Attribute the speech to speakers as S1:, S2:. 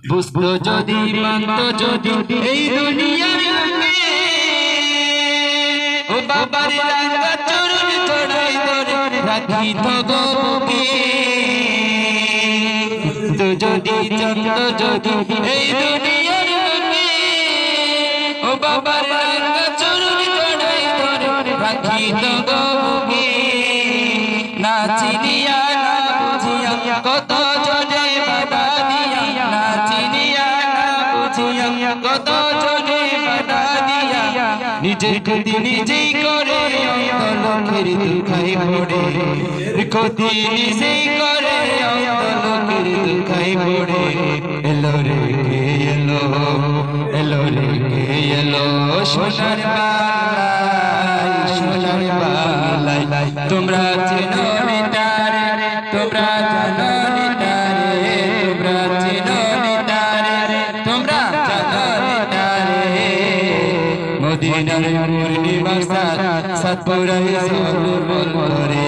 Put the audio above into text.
S1: বুঝতো যদি মানতো যদি এই দুনিয়ার লোকে ও বাবার রাঙা চরণ ছড়াই ধরে রাখিত গো বুকে তো যদি জানতো যদি এই দুনিয়ার লোকে ও বাবার রাঙা চরণ ছড়াই ধরে রাখিত গো বুকে না চিনিয়া না বুঝিয়া কত জনে বাধা দিয়া না চিনিয়া না বুঝিয়া কত জনে বাধা দিয়া নিজে ক্ষতি নিজেই করে লোকের দুঃখাই পড়ে ক্ষতি নিজেই করে লোকের দুঃখাই পড়ে এলো রে কে এলো এলো রে কে এলো সোনার বাংলায় তোমরা চেনো নিতারে তোমরা জানো নিতারে তোমরা চেনো নিতারে তোমরা জানো নিতারে মদিনার পূর্ণিমা সাত পুরাই সব বল করে।